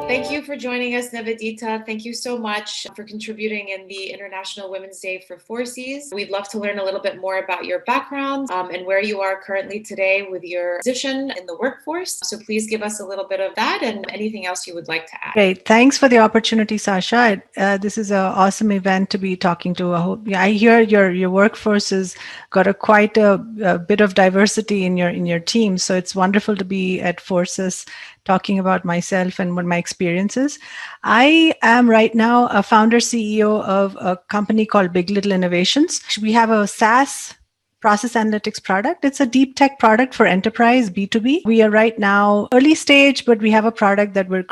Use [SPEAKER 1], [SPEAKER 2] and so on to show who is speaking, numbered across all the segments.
[SPEAKER 1] Thank you for joining us, Nivedita. Thank you so much for contributing in the International Women's Day for Forsys. We'd love to learn a little bit more about your background and where you are currently today with your position in the workforce. So please give us a little bit of that and anything else you would like to add.
[SPEAKER 2] Great. Thanks for the opportunity, Sasha. This is an awesome event to be talking to. I hear your workforce has got quite a bit of diversity in your team. So it's wonderful to be at Forsys talking about myself and what my experience is. I am right now a founder CEO of a company called BigLittle Innovations. We have a SaaS process analytics product. It's a deep tech product for enterprise B2B. We are right now early stage, but we have a product that we're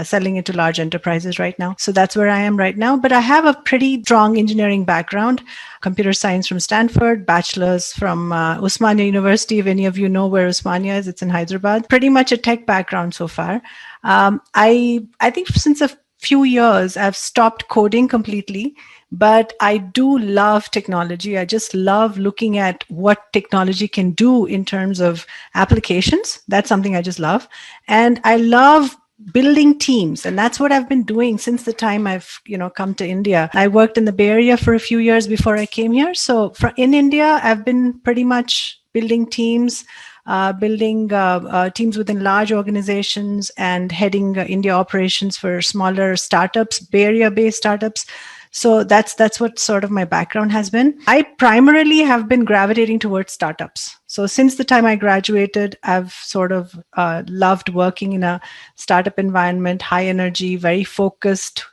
[SPEAKER 2] selling it to large enterprises right now. So that's where I am right now. But I have a pretty strong engineering background, computer science from Stanford, bachelor's from Osmania University. If any of you know where Osmania is, it's in Hyderabad. Pretty much a tech background so far. I think since a few years, I've stopped coding completely. But I do love technology. I just love looking at what technology can do in terms of applications. That's something I just love. And I love building teams. And that's what I've been doing since the time I've, come to India. I worked in the Bay Area for a few years before I came here. So in India, I've been pretty much building teams. Building teams within large organizations and heading India operations for smaller startups, Bay Area-based startups. So that's what sort of my background has been. I primarily have been gravitating towards startups. So since the time I graduated, I've sort of loved working in a startup environment, high energy, very focused,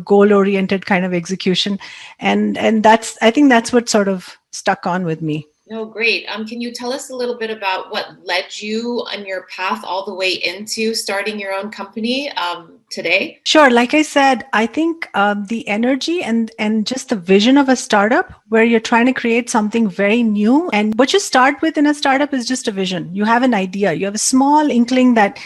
[SPEAKER 2] goal-oriented kind of execution. And I think that's what sort of stuck on with me.
[SPEAKER 1] No, great. Can you tell us a little bit about what led you on your path all the way into starting your own company today?
[SPEAKER 2] Sure. Like I said, I think the energy and just the vision of a startup where you're trying to create something very new. And what you start with in a startup is just a vision. You have an idea. You have a small inkling that,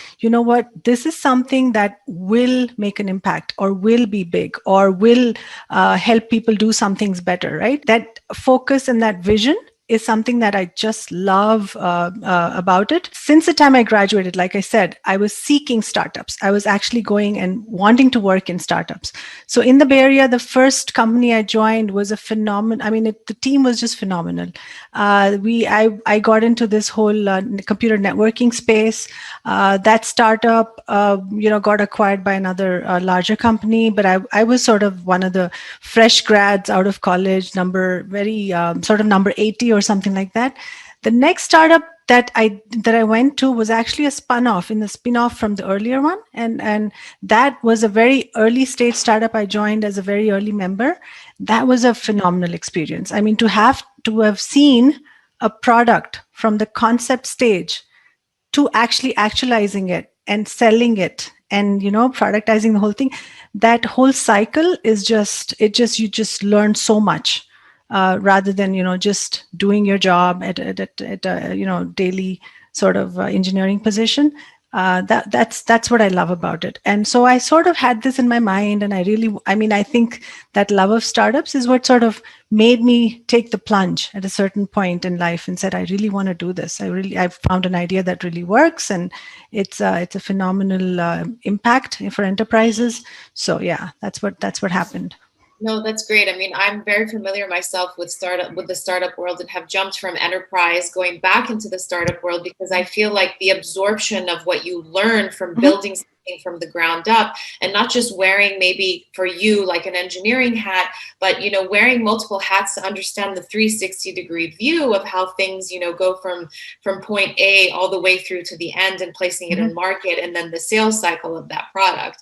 [SPEAKER 2] this is something that will make an impact or will be big or will help people do some things better, right? That focus and that vision is something that I just love about it. Since the time I graduated, like I said, I was seeking startups. I was actually going and wanting to work in startups. So in the Bay Area, the first company I joined was a phenomenon. I mean, the team was just phenomenal. I got into this whole computer networking space. That startup, got acquired by another larger company. But I was sort of one of the fresh grads out of college, number 80 or something like that. The next startup that I went to was actually a spin-off from the earlier one. And that was a very early stage startup I joined as a very early member. That was a phenomenal experience. I mean, to have seen a product from the concept stage to actually actualizing it and selling it and, productizing the whole thing, that whole cycle is you just learn so much. Rather than just doing your job at a daily sort of engineering position, that's what I love about it. And so I sort of had this in my mind, and I think that love of startups is what sort of made me take the plunge at a certain point in life and said, I really want to do this. I've found an idea that really works, and it's a phenomenal impact for enterprises. So yeah, that's what happened.
[SPEAKER 1] No, that's great. I mean, I'm very familiar myself with the startup world and have jumped from enterprise going back into the startup world because I feel like the absorption of what you learn from building something from the ground up, and not just wearing maybe for you like an engineering hat, but wearing multiple hats to understand the 360-degree view of how things go from point A all the way through to the end and placing it in market, and then the sales cycle of that product.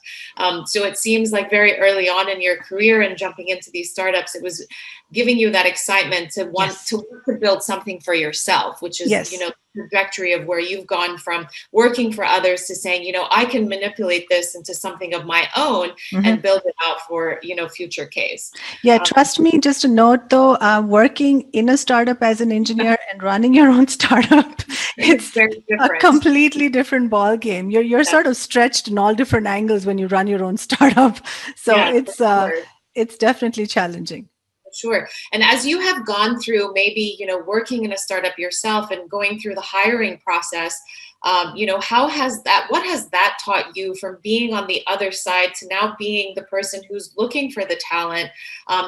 [SPEAKER 1] So it seems like very early on in your career and jumping into these startups, it was giving you that excitement to want to build something for yourself, which is the trajectory of where you've gone from working for others to saying, I can manipulate this into something of my own and build it out for future case.
[SPEAKER 2] Yeah, trust me. Just a note though, working in a startup as an engineer and running your own startup, it's
[SPEAKER 1] very
[SPEAKER 2] a completely different ball game. You're sort of stretched in all different angles when you run your own startup. So it's definitely challenging.
[SPEAKER 1] Sure. And as you have gone through maybe, working in a startup yourself and going through the hiring process, what has that taught you from being on the other side to now being the person who's looking for the talent,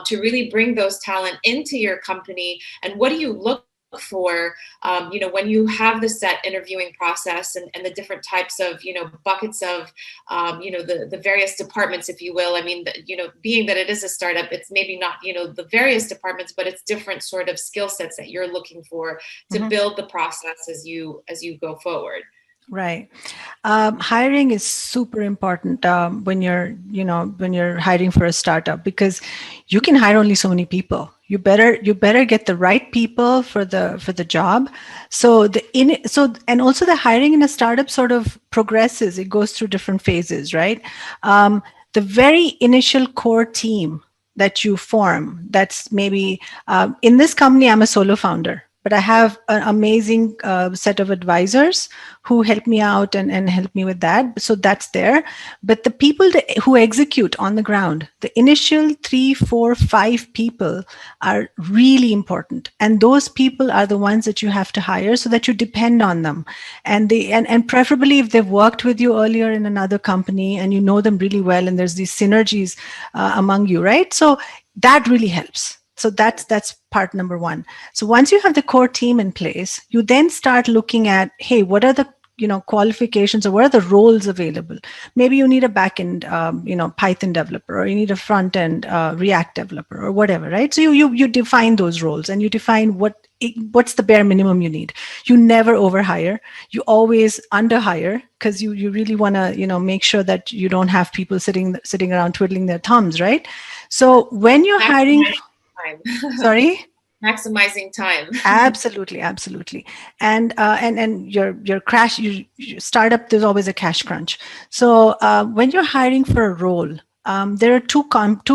[SPEAKER 1] to really bring those talent into your company? And what do you look for, when you have the set interviewing process and the different types of, buckets of, the various departments, if you will. I mean, being that it is a startup, it's maybe not, the various departments, but it's different sort of skill sets that you're looking for to build the process as you go forward.
[SPEAKER 2] Right. Hiring is super important when you're hiring for a startup, because you can hire only so many people. You better get the right people for the job. So and also the hiring in a startup sort of progresses. It goes through different phases, right? The very initial core team that you form, that's maybe in this company, I'm a solo founder, but I have an amazing set of advisors who help me out and help me with that. So that's there. But the people who execute on the ground, the initial 3, 4, 5 people are really important. And those people are the ones that you have to hire so that you depend on them. And and preferably if they've worked with you earlier in another company and you know them really well and there's these synergies among you, right? So that really helps. So that's part number one. So once you have the core team in place, you then start looking at, hey, what are the qualifications, or what are the roles available? Maybe you need a backend, Python developer, or you need a front end React developer, or whatever, right? So you define those roles, and you define what's the bare minimum you need. You never overhire. You always underhire, because you really want to make sure that you don't have people sitting around twiddling their thumbs, right? So when you're hiring, sorry.
[SPEAKER 1] Maximizing time.
[SPEAKER 2] Absolutely. And your crash, your startup, there's always a cash crunch. So when you're hiring for a role, there are two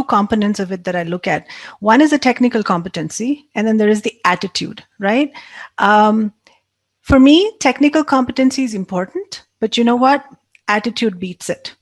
[SPEAKER 2] components of it that I look at. One is the technical competency, and then there is the attitude, right? For me, technical competency is important, but you know what? Attitude beats it.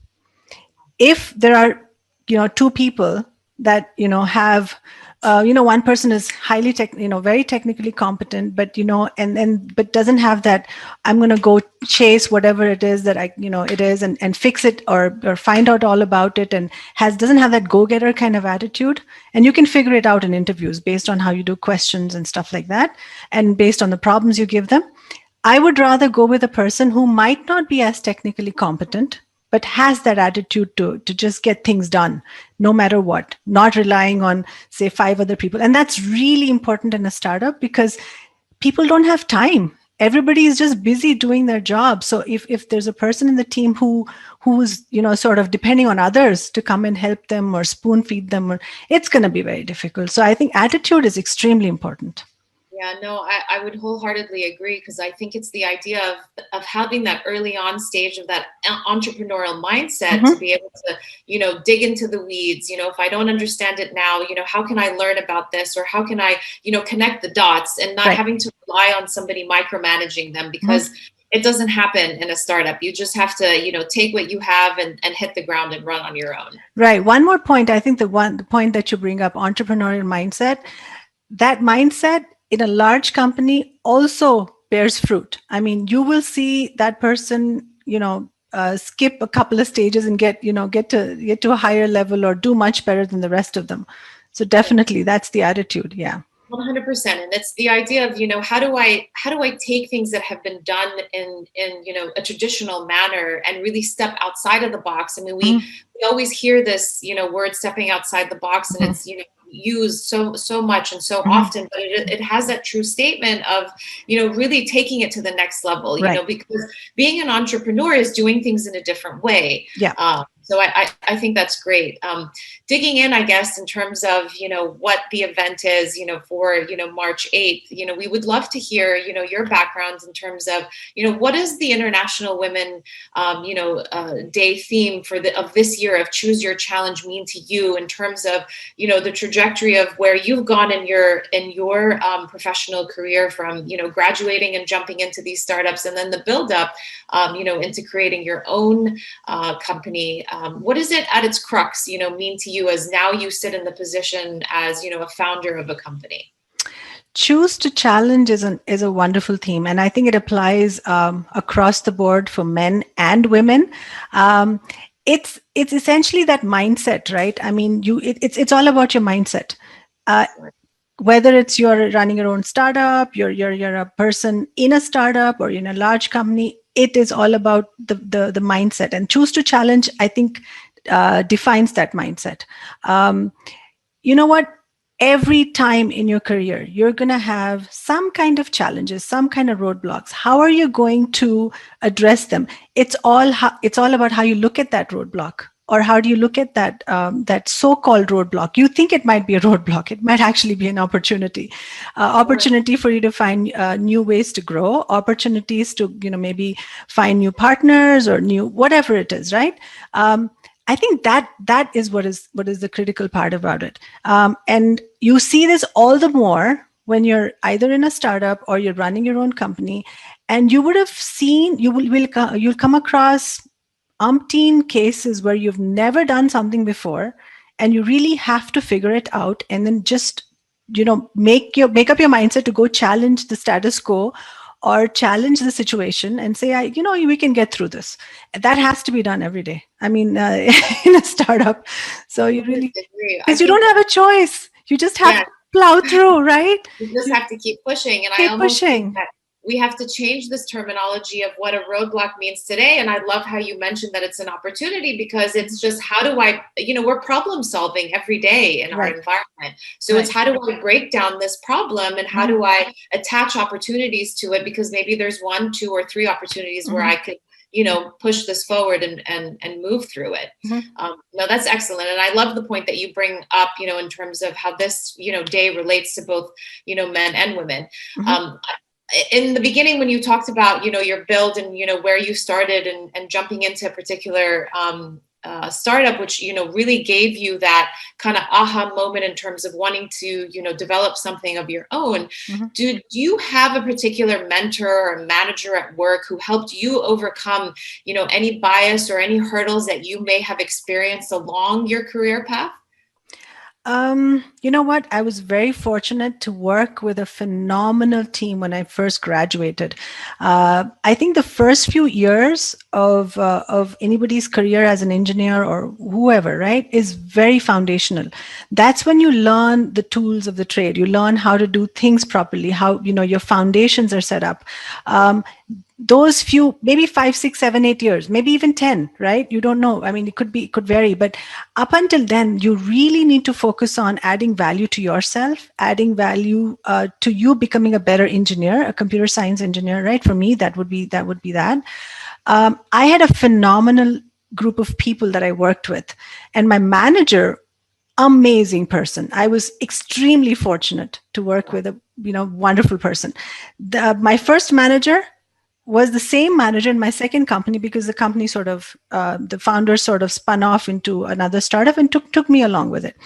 [SPEAKER 2] If there are, 2 people that, have, one person is highly very technically competent, but, but doesn't have that, I'm going to go chase whatever it is that it is and fix it or find out all about it, and doesn't have that go-getter kind of attitude. And you can figure it out in interviews based on how you do questions and stuff like that, and based on the problems you give them. I would rather go with a person who might not be as technically competent, but has that attitude to just get things done, no matter what, not relying on, say, 5 other people. And that's really important in a startup, because people don't have time. Everybody is just busy doing their job. So if there's a person in the team who's sort of depending on others to come and help them or spoon feed them, it's going to be very difficult. So I think attitude is extremely important.
[SPEAKER 1] Yeah, no, I would wholeheartedly agree, because I think it's the idea of having that early on stage of that entrepreneurial mindset to be able to, dig into the weeds. If I don't understand it now, how can I learn about this, or how can I, connect the dots, and not having to rely on somebody micromanaging them, because it doesn't happen in a startup. You just have to, take what you have and hit the ground and run on your own.
[SPEAKER 2] Right. One more point. I think the point that you bring up, entrepreneurial mindset, that mindset in a large company also bears fruit. I mean, you will see that person, skip a couple of stages and get to a higher level, or do much better than the rest of them. So definitely, that's the attitude. Yeah.
[SPEAKER 1] 100%. And it's the idea of, how do I take things that have been done in a traditional manner and really step outside of the box? I mean, we always hear this, word stepping outside the box, and it's, used so much and so often, but it has that true statement of, really taking it to the next level, because being an entrepreneur is doing things in a different way.
[SPEAKER 2] Yeah.
[SPEAKER 1] So I think that's great. Digging in, I guess, in terms of, what the event is, for, March 8th, we would love to hear, your backgrounds in terms of, what is the International Women, Day theme of this year of Choose Your Challenge mean to you, in terms of, the trajectory of where you've gone in your professional career, from, graduating and jumping into these startups, and then the build up, into creating your own company. What does it at its crux, mean to you as now you sit in the position as, a founder of a company?
[SPEAKER 2] Choose to challenge is a wonderful theme, and I think it applies across the board for men and women. Um, it's essentially that mindset, right? I mean, it's all about your mindset. Uh, whether it's you're running your own startup, you're a person in a startup or in a large company, it is all about the mindset. And choose to challenge, I think, defines that mindset. Um, you know what? Every time in your career, you're going to have some kind of challenges, some kind of roadblocks. How are you going to address them? It's all about how you look at that roadblock, or how do you look at that so-called roadblock. You think it might be a roadblock, it might actually be an opportunity, opportunity for you to find new ways to grow, opportunities to maybe find new partners or new whatever it is, right? I think that is what is the critical part about it. And you see this all the more when you're either in a startup or you're running your own company, and you would have seen you'll come across umpteen cases where you've never done something before, and you really have to figure it out, and then just make up your mindset to go challenge the status quo or challenge the situation and say, we can get through this. That has to be done every day. I mean, in a startup. So you really, because you don't have a choice. You just have to plow through, right?
[SPEAKER 1] You just have to keep pushing. And
[SPEAKER 2] keep pushing.
[SPEAKER 1] We have to change this terminology of what a roadblock means today. And I love how you mentioned that it's an opportunity, because it's just, how do I, we're problem solving every day in our environment. So it's, how do I break down this problem, and how do I attach opportunities to it? Because maybe there's 1, 2, or 3 opportunities where I could, push this forward and move through it. No, that's excellent. And I love the point that you bring up, in terms of how this, day relates to both, men and women. In the beginning, when you talked about, your build and, where you started and jumping into a particular startup, which, really gave you that kind of aha moment in terms of wanting to, develop something of your own. Do you have a particular mentor or manager at work who helped you overcome, any bias or any hurdles that you may have experienced along your career path?
[SPEAKER 2] You know what? I was very fortunate to work with a phenomenal team when I first graduated. I think the first few years of anybody's career as an engineer or whoever, right, is very foundational. That's when you learn the tools of the trade. You learn how to do things properly, how, your foundations are set up. Those few, maybe 5, 6, 7, 8 years, maybe even 10, right? You don't know. I mean, it could vary, but up until then, you really need to focus on adding value to yourself, adding value to you becoming a better engineer, a computer science engineer, right? For me, that would be that. I had a phenomenal group of people that I worked with, and my manager, amazing person. I was extremely fortunate to work with a wonderful person. My first manager was the same manager in my second company, because the company sort of, the founders sort of spun off into another startup and took me along with it.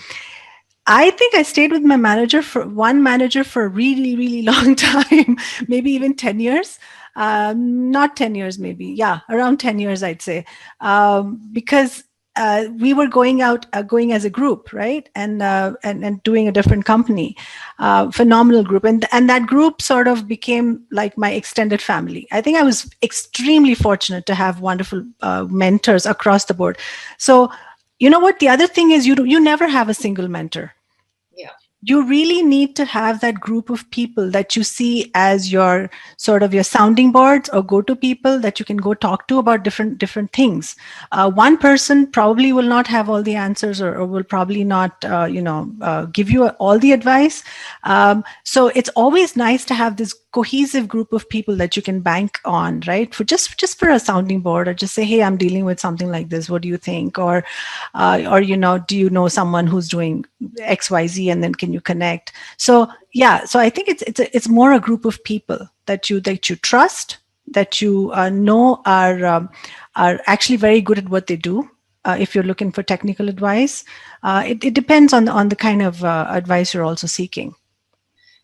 [SPEAKER 2] I think I stayed with my manager for a really, really long time, maybe even 10 years. Not 10 years, maybe. Yeah, around 10 years, I'd say. Because we were going as a group, right? And doing a different company, phenomenal group. And that group sort of became like my extended family. I think I was extremely fortunate to have wonderful mentors across the board. So, you know what? The other thing is you never have a single mentor.
[SPEAKER 1] Yeah.
[SPEAKER 2] You really need to have that group of people that you see as your sort of your sounding boards or go-to people that you can go talk to about different things. One person probably will not have all the answers, or will probably not, give you all the advice. So it's always nice to have this cohesive group of people that you can bank on, right? For just for a sounding board, or just say, hey, I'm dealing with something like this. What do you think? Or do you know someone who's doing XYZ, and then can you connect? So I think it's more a group of people that you trust, that you know are actually very good at what they do. If you're looking for technical advice, it depends on the kind of advice you're also seeking.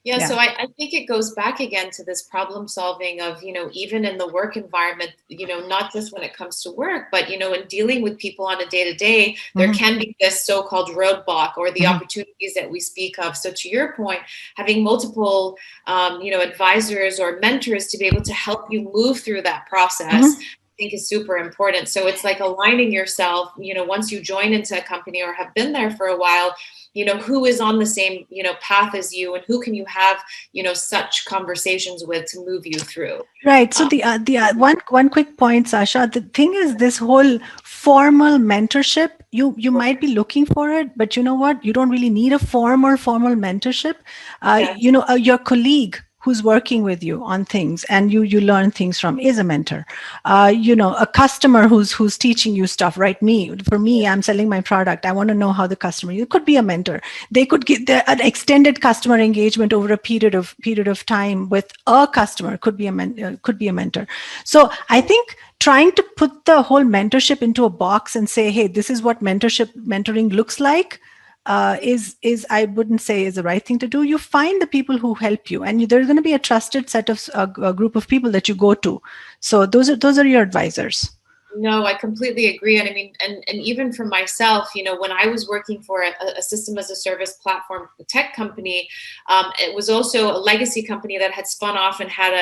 [SPEAKER 1] Yeah,
[SPEAKER 2] Yeah.
[SPEAKER 1] so I think it goes back again to this problem solving of, even in the work environment, not just when it comes to work, but, in dealing with people on a day to day, there
[SPEAKER 2] Mm-hmm.
[SPEAKER 1] can be this so-called roadblock or the
[SPEAKER 2] Mm-hmm.
[SPEAKER 1] opportunities that we speak of. So to your point, having multiple, advisors or mentors to be able to help you move through that process,
[SPEAKER 2] Mm-hmm.
[SPEAKER 1] I think is super important. So it's like aligning yourself, once you join into a company or have been there for a while, who is on the same, path as you, and who can you have, such conversations with to move you through.
[SPEAKER 2] Right. So
[SPEAKER 1] Um,
[SPEAKER 2] the one quick point, Sasha. The thing is, this whole formal mentorship, you might be looking for it, but you know what? You don't really need a formal mentorship.
[SPEAKER 1] yes.
[SPEAKER 2] Your colleague who's working with you on things and you learn things from is a mentor. A customer who's teaching you stuff, right? For me, I'm selling my product. I want to know how the customer, it could be a mentor. They could get an extended customer engagement over a period of time with a customer, could be a mentor. So I think trying to put the whole mentorship into a box and say, hey, this is what mentoring looks like, is I wouldn't say is the right thing to do. You find the people who help you, and there's going to be a trusted set of a group of people that you go to. So those are your advisors.
[SPEAKER 1] No, I completely agree. And I mean, and even for myself, when I was working for a system as a service platform tech company, it was also a legacy company that had spun off and had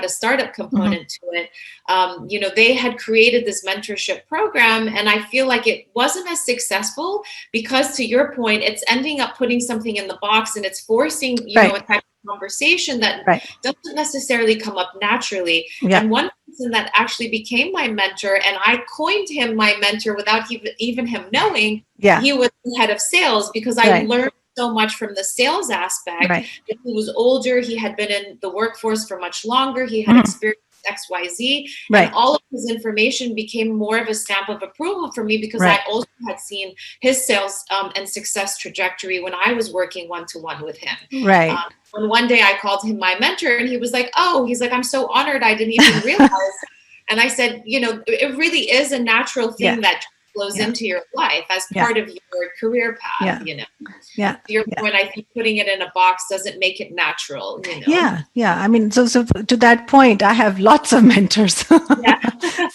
[SPEAKER 1] a startup
[SPEAKER 2] Mm-hmm.
[SPEAKER 1] component to it. They had created this mentorship program, and I feel like it wasn't as successful because, to your point, it's ending up putting something in the box, and it's forcing, a
[SPEAKER 2] Right.
[SPEAKER 1] type of conversation that
[SPEAKER 2] Right.
[SPEAKER 1] doesn't necessarily come up naturally.
[SPEAKER 2] Yeah.
[SPEAKER 1] And one person that actually became my mentor, and I coined him my mentor without even him knowing,
[SPEAKER 2] Yeah.
[SPEAKER 1] he was the head of sales, because I
[SPEAKER 2] Right.
[SPEAKER 1] learned so much from the sales aspect.
[SPEAKER 2] Right.
[SPEAKER 1] He was older, he had been in the workforce for much longer, he had
[SPEAKER 2] Mm-hmm.
[SPEAKER 1] experienced XYZ, and
[SPEAKER 2] Right.
[SPEAKER 1] all of his information became more of a stamp of approval for me, because I
[SPEAKER 2] Right.
[SPEAKER 1] also had seen his sales and success trajectory when I was working one-to-one with him.
[SPEAKER 2] Right.
[SPEAKER 1] When one day I called him my mentor, and he was like, oh, he's like, I'm so honored, I didn't even realize. And I said, it really is a natural
[SPEAKER 2] Yeah.
[SPEAKER 1] thing that flows
[SPEAKER 2] Yeah.
[SPEAKER 1] into your life as
[SPEAKER 2] Yeah.
[SPEAKER 1] part of your career path.
[SPEAKER 2] Yeah. Yeah.
[SPEAKER 1] To your
[SPEAKER 2] Yeah.
[SPEAKER 1] point, I think putting it in a box doesn't make it natural.
[SPEAKER 2] Yeah. Yeah. I mean, so to that point, I have lots of mentors.
[SPEAKER 1] Yeah.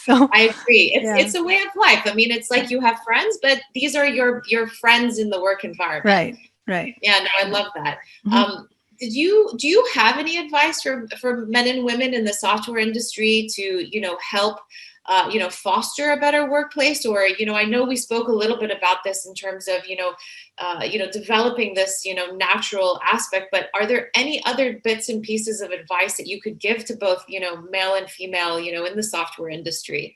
[SPEAKER 2] So
[SPEAKER 1] I agree.
[SPEAKER 2] yeah.
[SPEAKER 1] It's a way of life. I mean, it's like you have friends, but these are your friends in the work environment.
[SPEAKER 2] Right. Right.
[SPEAKER 1] Yeah, no, I love that.
[SPEAKER 2] Mm-hmm.
[SPEAKER 1] Do you have any advice for men and women in the software industry to, help foster a better workplace? Or, I know we spoke a little bit about this in terms of, developing this, natural aspect, but are there any other bits and pieces of advice that you could give to both, male and female, in the software industry?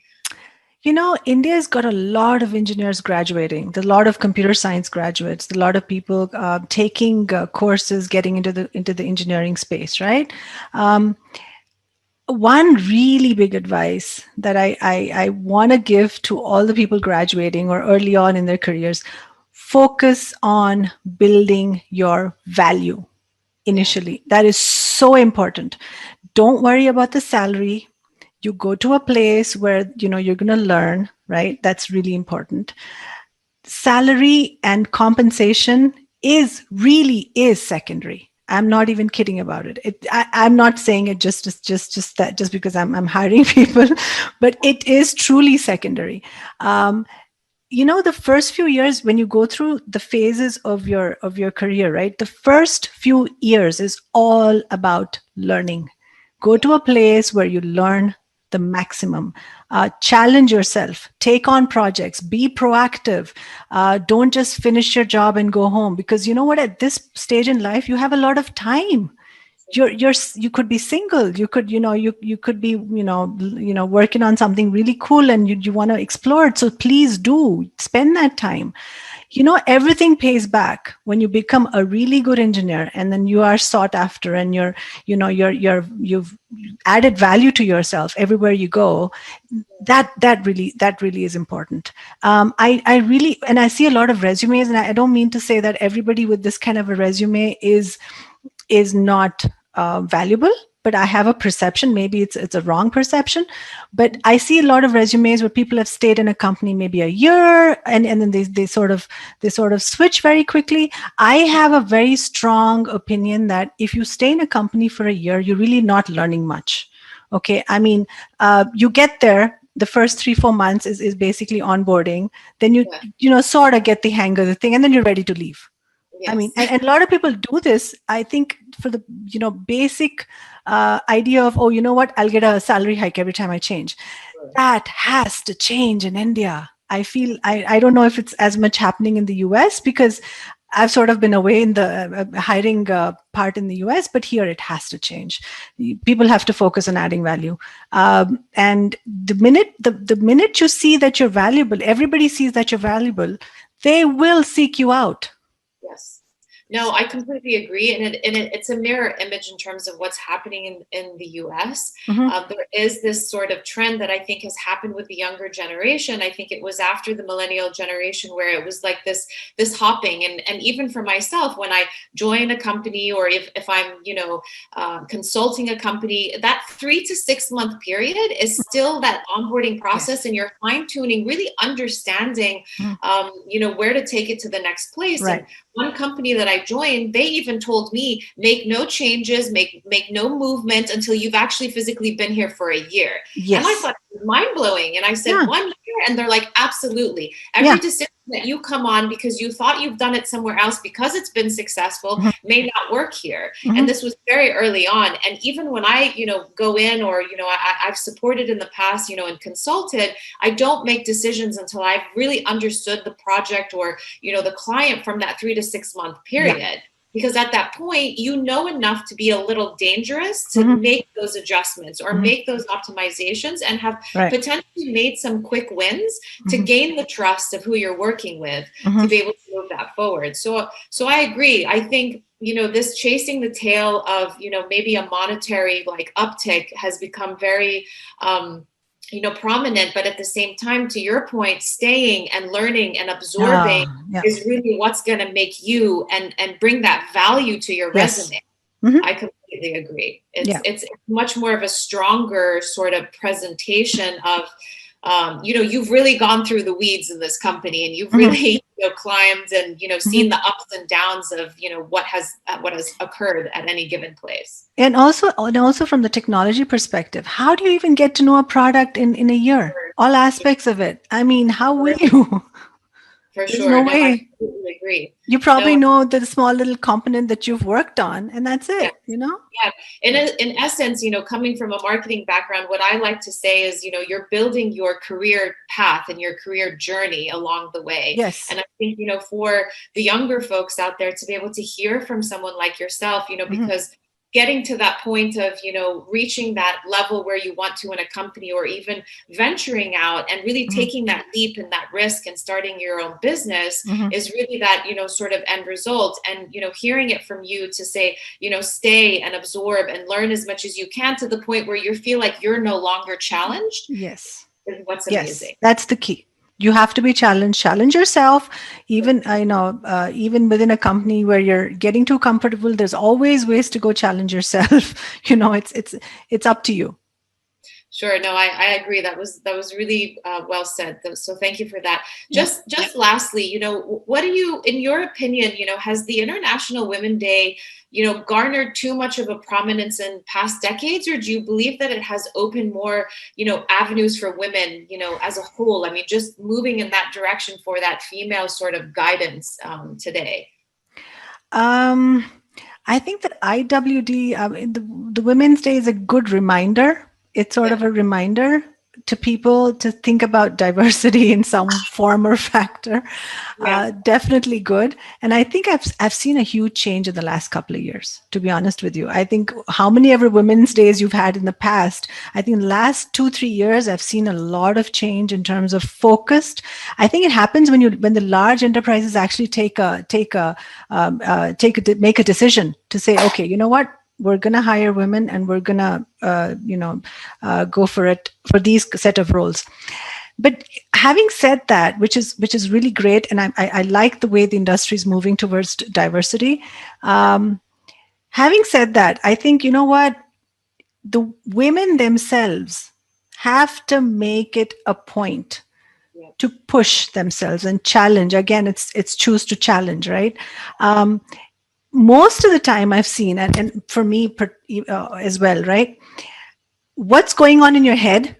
[SPEAKER 2] India's got a lot of engineers graduating, a lot of computer science graduates, a lot of people taking courses, getting into the engineering space, right? One really big advice that I want to give to all the people graduating or early on in their careers: focus on building your value
[SPEAKER 1] Yeah.
[SPEAKER 2] initially. That is so important. Don't worry about the salary. You go to a place where you're going to learn, right? That's really important. Salary and compensation is secondary. I'm not even kidding about it. I'm not saying it just because I'm hiring people, but it is truly secondary. The first few years when you go through the phases of your career, right? The first few years is all about learning. Go to a place where you learn the maximum. Challenge yourself, take on projects, be proactive. Don't just finish your job and go home, because you know what, at this stage in life you have a lot of time. You could be single, you could you could be working on something really cool, and you want to explore it. So please do spend that time. Everything pays back when you become a really good engineer, and then you are sought after, and you've added value to yourself everywhere you go. That really is important. I really, and I see a lot of resumes, and I don't mean to say that everybody with this kind of a resume is not valuable, but I have a perception. Maybe it's a wrong perception, but I see a lot of resumes where people have stayed in a company maybe a year, and then they sort of switch very quickly. I have a very strong opinion that if you stay in a company for a year, you're really not learning much. Okay, I mean, you get there. The first 3-4 months is basically onboarding. Then you sort of get the hang of the thing, and then you're ready to leave.
[SPEAKER 1] Yes.
[SPEAKER 2] I mean, and a lot of people do this, I think, for the basic idea of, oh, you know what, I'll get a salary hike every time I change. Sure. That has to change in India. I feel I don't know if it's as much happening in the US, because I've sort of been away in the hiring part in the US, but here it has to change. People have to focus on adding value. And the minute you see that you're valuable, everybody sees that you're valuable, they will seek you out.
[SPEAKER 1] Yes. No, I completely agree. And it's a mirror image in terms of what's happening in the US. Mm-hmm. There is this sort of trend that I think has happened with the younger generation. I think it was after the millennial generation where it was like this hopping. And even for myself, when I join a company, or if I'm, consulting a company, that 3 to 6 month period is still that onboarding process. Yes. And you're fine tuning, really understanding, where to take it to the next place. Right. And one company that I joined, they even told me, make no changes, make no movement until you've actually physically been here for a year. Yes. And I thought it was mind blowing. And I said, 1 year? And they're like, absolutely. Every decision that you come on because you thought you've done it somewhere else because it's been successful may not work here. And this was very early on. And even when I, go in, or, I've supported in the past, and consulted, I don't make decisions until I've really understood the project or, the client from that 3 to 6 month period. Yeah. Because at that point, enough to be a little dangerous to make those adjustments or make those optimizations, and have potentially made some quick wins to gain the trust of who you're working with to be able to move that forward. So I agree. I think, this chasing the tail of, maybe a monetary like uptick has become very, prominent, but at the same time, to your point, staying and learning and absorbing is really what's going to make you and bring that value to your resume. I completely agree. It's much more of a stronger sort of presentation of, you've really gone through the weeds in this company, and you've really climbed and seen the ups and downs of what has occurred at any given place.
[SPEAKER 2] And also from the technology perspective, how do you even get to know a product in a year? All aspects of it. I mean, how will you?
[SPEAKER 1] For
[SPEAKER 2] There's
[SPEAKER 1] sure.
[SPEAKER 2] No way.
[SPEAKER 1] I completely agree.
[SPEAKER 2] You probably know the small little component that you've worked on, and that's it,
[SPEAKER 1] Yeah. In essence, coming from a marketing background, what I like to say is, you're building your career path and your career journey along the way.
[SPEAKER 2] Yes.
[SPEAKER 1] And I think, for the younger folks out there to be able to hear from someone like yourself, because getting to that point of, reaching that level where you want to in a company, or even venturing out and really taking that leap and that risk and starting your own business is really that, sort of end result. And, hearing it from you to say, stay and absorb and learn as much as you can to the point where you feel like you're no longer challenged.
[SPEAKER 2] Yes.
[SPEAKER 1] Is what's amazing.
[SPEAKER 2] Yes, that's the key. You have to be challenged. Challenge yourself. Even even within a company where you're getting too comfortable, there's always ways to go challenge yourself. It's up to you.
[SPEAKER 1] Sure. No, I agree. That was really well said. So thank you for that. Just lastly, what do you, in your opinion, has the International Women's Day, garnered too much of a prominence in past decades, or do you believe that it has opened more, avenues for women, as a whole? I mean, just moving in that direction for that female sort of guidance today?
[SPEAKER 2] I think that IWD, the Women's Day, is a good reminder. It's sort of a reminder to people to think about diversity in some form or factor. Definitely good. And I think I've seen a huge change in the last couple of years, to be honest with you. I think how many ever Women's Days you've had in the past, I think in the last 2-3 years, I've seen a lot of change in terms of focused. I think it happens when the large enterprises actually make a decision to say, okay, you know what? We're going to hire women, and we're going to, go for it for these set of roles. But having said that, which is really great, and I like the way the industry is moving towards diversity. Having said that, I think, the women themselves have to make it a point to push themselves and challenge. Again, it's choose to challenge, right? Most of the time I've seen, and for me as well, right? What's going on in your head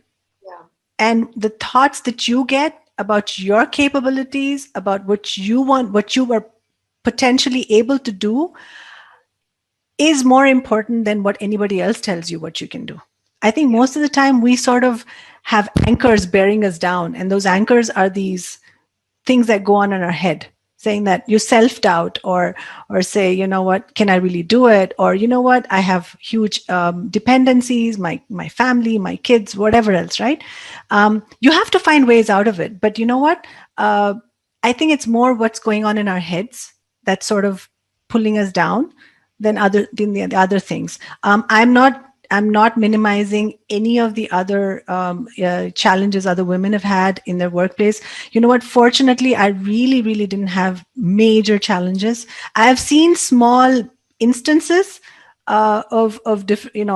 [SPEAKER 2] and the thoughts that you get about your capabilities, about what you want, what you are potentially able to do, is more important than what anybody else tells you what you can do. I think most of the time we sort of have anchors bearing us down, and those anchors are these things that go on in our head, saying that you self-doubt, or say, you know what, can I really do it? Or, you know what, I have huge dependencies, my family, my kids, whatever else, right? You have to find ways out of it. But you know what? I think it's more what's going on in our heads that's sort of pulling us down than the other things. I'm not minimizing any of the other challenges other women have had in their workplace. You know what? Fortunately, I really, really didn't have major challenges. I have seen small instances of different.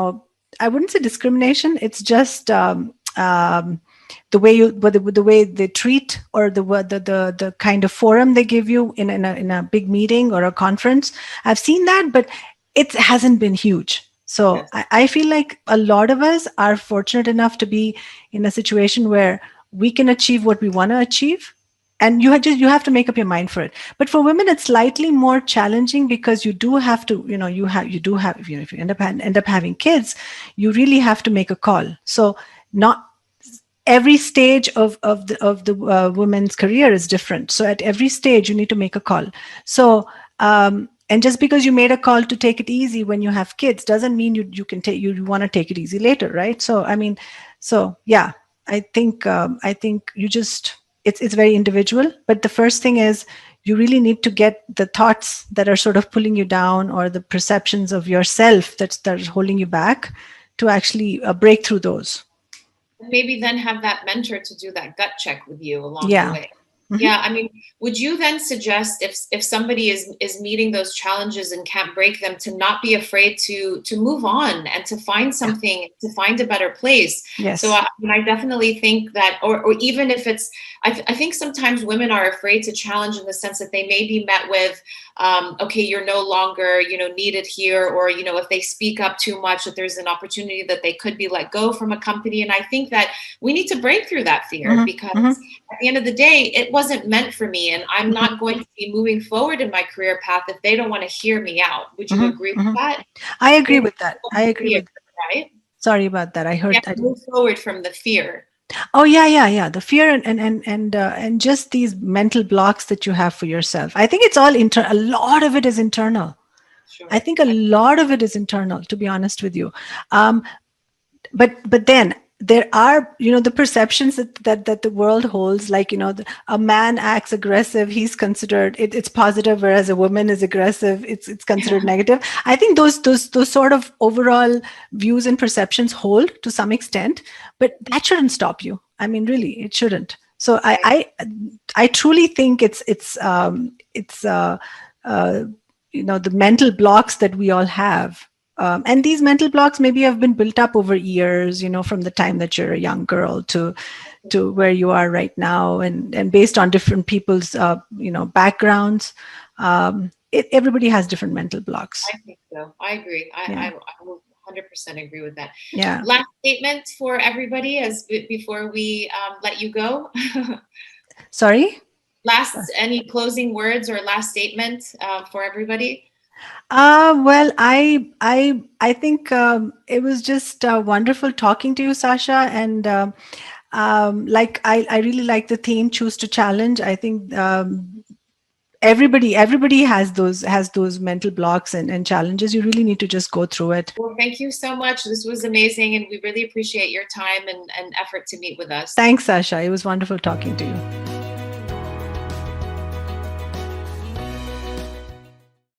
[SPEAKER 2] I wouldn't say discrimination. It's just the way the way they treat, or the kind of forum they give you in a big meeting or a conference. I've seen that, but it hasn't been huge. So I feel like a lot of us are fortunate enough to be in a situation where we can achieve what we want to achieve, and you have to make up your mind for it. But for women, it's slightly more challenging, because you do have to, if you end up having kids, you really have to make a call. So not every stage of the woman's career is different. So at every stage, you need to make a call. So and just because you made a call to take it easy when you have kids doesn't mean you want to take it easy later, right? So yeah, I think you just, it's very individual. But the first thing is, you really need to get the thoughts that are sort of pulling you down, or the perceptions of yourself that are holding you back, to actually break through those.
[SPEAKER 1] Maybe then have that mentor to do that gut check with you along the way. Mm-hmm. Yeah, I mean, would you then suggest, if somebody is meeting those challenges and can't break them, to not be afraid to move on and to find something, to find a better place?
[SPEAKER 2] Yes.
[SPEAKER 1] So I definitely think that, or even if it's, I think sometimes women are afraid to challenge, in the sense that they may be met with, okay, you're no longer, needed here, or, if they speak up too much, that there's an opportunity that they could be let go from a company. And I think that we need to break through that fear, because at the end of the day, it wasn't meant for me, and I'm not going to be moving forward in my career path if they don't want to hear me out. Would you agree with that?
[SPEAKER 2] I agree with that. I agree with that.
[SPEAKER 1] Right?
[SPEAKER 2] Sorry about that. I heard
[SPEAKER 1] that. Move forward from the fear.
[SPEAKER 2] Oh yeah. The fear and just these mental blocks that you have for yourself. I think it's all a lot of it is internal. Sure. I think a lot of it is internal, to be honest with you. But then there are, the perceptions that the world holds, like, a man acts aggressive, he's considered, it's positive, whereas a woman is aggressive, it's considered negative. I think those sort of overall views and perceptions hold to some extent, but that shouldn't stop you. I mean, really, it shouldn't. So I truly think it's the mental blocks that we all have. And these mental blocks maybe have been built up over years, from the time that you're a young girl to where you are right now, and based on different people's, backgrounds. Everybody has different mental blocks.
[SPEAKER 1] I think so. I agree. I will 100% agree with that.
[SPEAKER 2] Yeah.
[SPEAKER 1] Last statement for everybody before we let you go.
[SPEAKER 2] Sorry?
[SPEAKER 1] Any closing words or last statement for everybody?
[SPEAKER 2] Well, I think it was just wonderful talking to you, Sasha, and I really like the theme "Choose to Challenge." I think everybody has those mental blocks and challenges. You really need to just go through it.
[SPEAKER 1] Well, thank you so much. This was amazing, and we really appreciate your time and effort to meet with us.
[SPEAKER 2] Thanks, Sasha. It was wonderful talking to you.